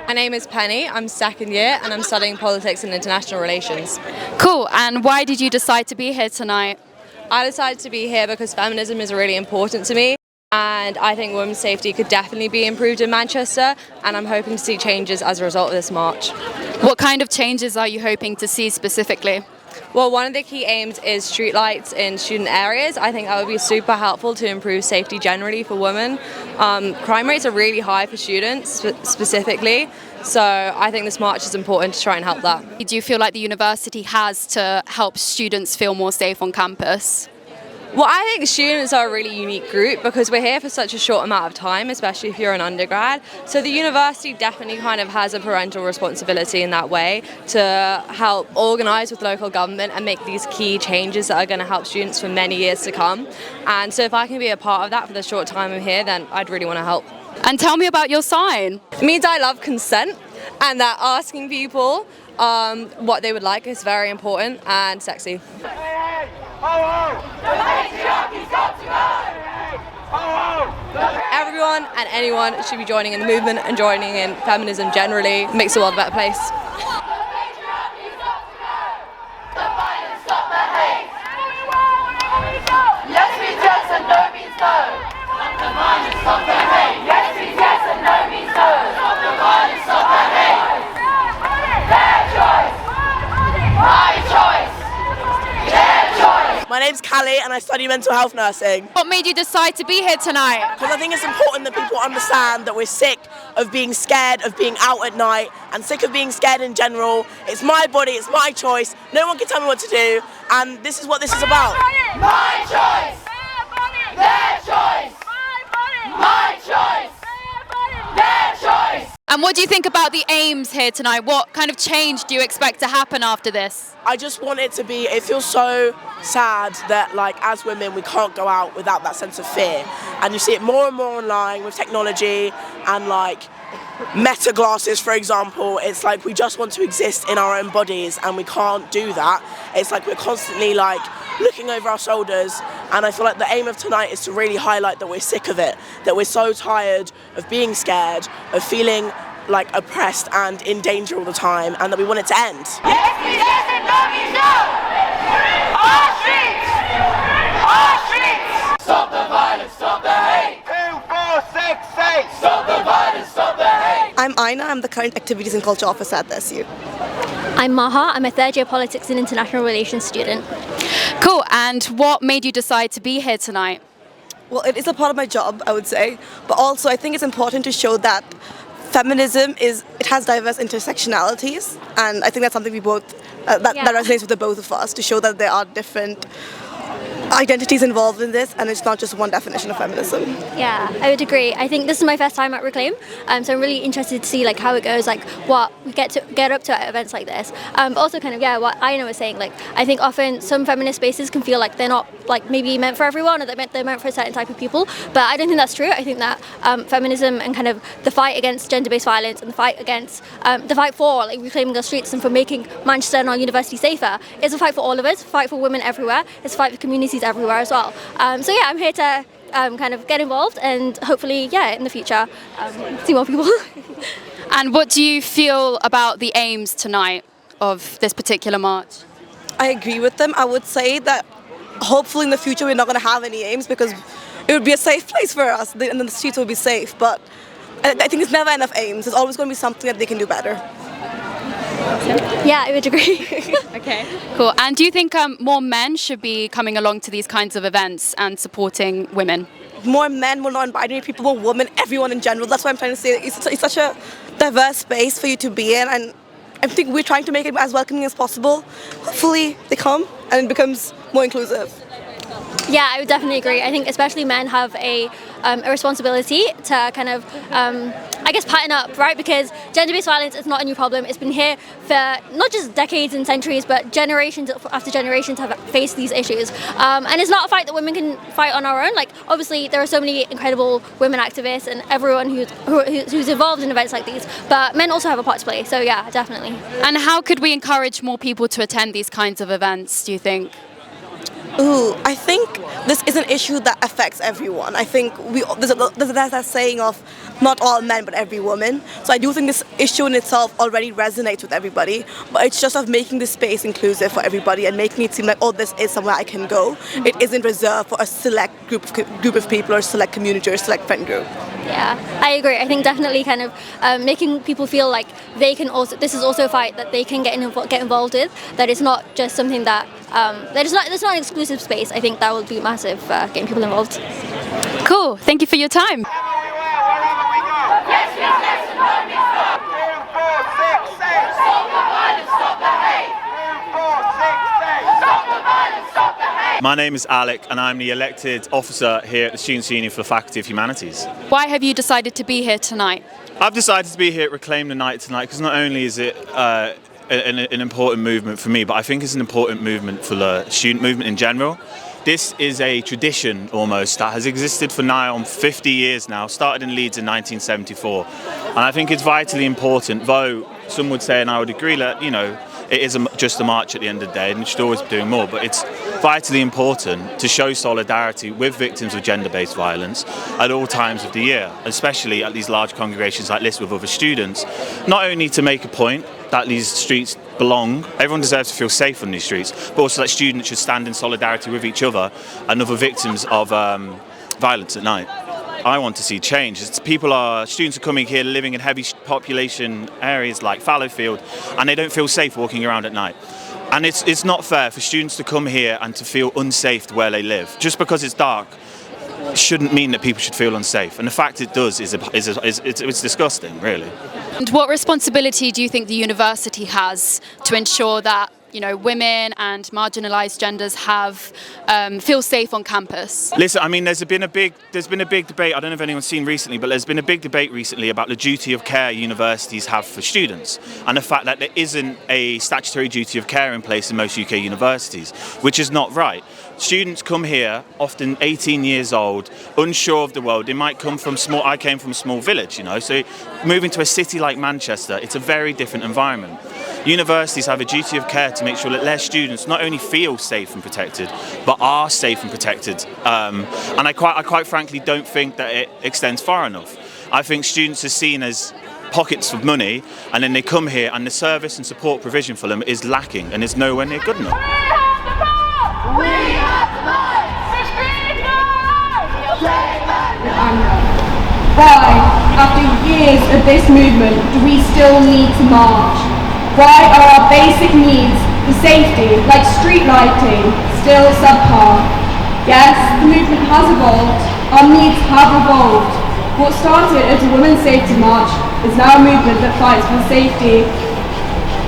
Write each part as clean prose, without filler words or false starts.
My name is Penny, I'm second year and I'm studying politics and international relations. Cool, and why did you decide to be here tonight? I decided to be here because feminism is really important to me and I think women's safety could definitely be improved in Manchester and I'm hoping to see changes as a result of this march. What kind of changes are you hoping to see specifically? Well, one of the key aims is streetlights in student areas. I think that would be super helpful to improve safety generally for women. Crime rates are really high for students specifically, so I think this march is important to try and help that. Do you feel like the university has to help students feel more safe on campus? Well, I think students are a really unique group because we're here for such a short amount of time, especially if you're an undergrad. So the university definitely kind of has a parental responsibility in that way to help organise with local government and make these key changes that are going to help students for many years to come. And so if I can be a part of that for the short time I'm here, then I'd really want to help. And tell me about your sign. It means I love consent and that asking people what they would like is very important and sexy. Everyone and anyone should be joining in the movement and joining in feminism generally. It makes the world a better place. My name's Callie and I study mental health nursing. What made you decide to be here tonight? Because I think it's important that people understand that we're sick of being scared of being out at night and sick of being scared in general. It's my body, it's my choice. No one can tell me what to do, and this is what this is about. My choice! Their choice! My choice! Their choice! And what do you think about the aims here tonight? What kind of change do you expect to happen after this? I just want it to be, it feels so sad that like as women we can't go out without that sense of fear. And you see it more and more online with technology and like meta glasses, for example. It's like we just want to exist in our own bodies and we can't do that. It's like we're constantly like looking over our shoulders, and I feel like the aim of tonight is to really highlight that we're sick of it, that we're so tired of being scared, of feeling like oppressed and in danger all the time, and that we want it to end. Yes, we yes, and no, we no! Our streets! Our streets! Stop the violence, stop the hate! 2, 4, 6, 8! Stop the violence, stop the hate! I'm Aina, I'm the current Activities and Culture Officer at the SU. I'm Maha, I'm a third year Politics and International Relations student. Cool, and what made you decide to be here tonight? Well, it is a part of my job, I would say, but also I think it's important to show that feminism it has diverse intersectionalities, and I think that's something we both, that resonates with the both of us, to show that there are different identities involved in this, and it's not just one definition of feminism. Yeah, I would agree. I think this is my first time at Reclaim, so I'm really interested to see like how it goes, like what we get up to at events like this. But also kind of what Aina was saying, like I think often some feminist spaces can feel like they're not like maybe meant for everyone, or they're meant for a certain type of people. But I don't think that's true. I think that feminism and kind of the fight against gender-based violence and the fight against the fight for like reclaiming our streets and for making Manchester and our university safer is a fight for all of us, a fight for women everywhere, it's a fight for communities everywhere as well. So yeah, I'm here to kind of get involved and hopefully, in the future, see more people. And what do you feel about the aims tonight of this particular march? I agree with them. I would say that hopefully in the future we're not going to have any aims, because it would be a safe place for us and the streets will be safe, but I think it's never enough aims. There's always going to be something that they can do better. Yeah, I would agree. Okay, cool. And do you think more men should be coming along to these kinds of events and supporting women? More men, more non-binary people, more women, everyone in general. That's why I'm trying to say it's such a diverse space for you to be in, and I think we're trying to make it as welcoming as possible. Hopefully they come and it becomes more inclusive. Yeah, I would definitely agree. I think especially men have a responsibility to kind of, I guess, pattern up, right? Because gender-based violence is not a new problem. It's been here for not just decades and centuries, but generations after generations have faced these issues. And it's not a fight that women can fight on our own. Like, obviously, there are so many incredible women activists and everyone who's involved in events like these, but men also have a part to play. So yeah, definitely. And how could we encourage more people to attend these kinds of events, do you think? Ooh, I think this is an issue that affects everyone. I think there's that saying of not all men but every woman. So I do think this issue in itself already resonates with everybody, but it's just of making the space inclusive for everybody and making it seem like, oh, this is somewhere I can go. It isn't reserved for a select group of people or select community or select friend group. Yeah, I agree. I think definitely kind of making people feel like they can also, this is also a fight that they can get involved with, that it's not just something that, there's not an exclusive space. I think that will be massive for getting people involved. Cool, thank you for your time. My name is Alec and I'm the elected officer here at the Students' Union for the Faculty of Humanities. Why have you decided to be here tonight? I've decided to be here at Reclaim the Night tonight because not only is it an important movement for me, but I think it's an important movement for the student movement in general. This is a tradition almost that has existed for now 50 years now, started in Leeds in 1974. And I think it's vitally important, though some would say, and I would agree, that, you know, it is just a march at the end of the day and you should always be doing more, but it's vitally important to show solidarity with victims of gender-based violence at all times of the year, especially at these large congregations like this with other students. Not only to make a point that these streets belong, everyone deserves to feel safe on these streets, but also that students should stand in solidarity with each other and other victims of violence at night. I want to see change. Students are coming here living in heavy population areas like Fallowfield, and they don't feel safe walking around at night. And it's not fair for students to come here and to feel unsafe where they live. Just because it's dark shouldn't mean that people should feel unsafe. And the fact it does is it's disgusting, really. And what responsibility do you think the university has to ensure that, you know, women and marginalised genders feel safe on campus? Listen, I mean, there's been a big debate. I don't know if anyone's seen recently, but there's been a big debate recently about the duty of care universities have for students, and the fact that there isn't a statutory duty of care in place in most UK universities, which is not right. Students come here, often 18 years old, unsure of the world. They might come from I came from a small village, you know, so moving to a city like Manchester, it's a very different environment. Universities have a duty of care to make sure that their students not only feel safe and protected, but are safe and protected. And I quite frankly don't think that it extends far enough. I think students are seen as pockets of money, and then they come here and the service and support provision for them is lacking and is nowhere near good enough. We have the right! Why, after years of this movement, do we still need to march? Why are our basic needs for safety, like street lighting, still subpar? Yes, the movement has evolved. Our needs have evolved. What started as a women's safety march is now a movement that fights for safety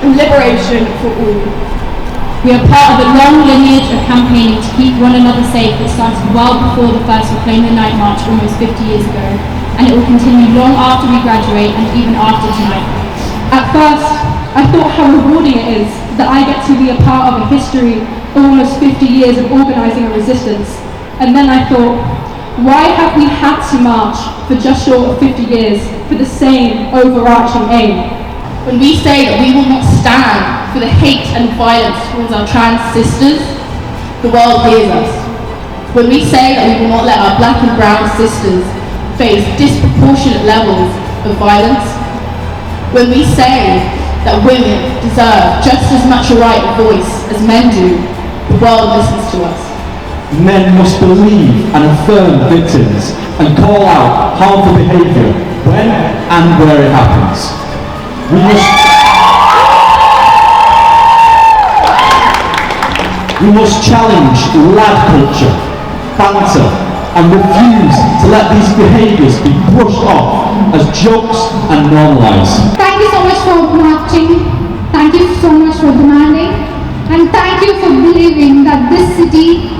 and liberation for all. We are part of a long lineage of campaigning to keep one another safe that started well before the first Reclaim the Night march almost 50 years ago, and it will continue long after we graduate and even after tonight. At first, I thought how rewarding it is that I get to be a part of a history of almost 50 years of organising a resistance. And then I thought, why have we had to march for just short of 50 years for the same overarching aim? When we say that we will not stand for the hate and violence towards our trans sisters, the world hears us. When we say that we will not let our black and brown sisters face disproportionate levels of violence, when we say that women deserve just as much a right of voice as men do, the world listens to us. Men must believe and affirm victims and call out harmful behaviour when and where it happens. We must challenge lad culture, banter, and refuse to let these behaviours be brushed off as jokes and normalised. Thank you so much for marching, thank you so much for demanding, and thank you for believing that this city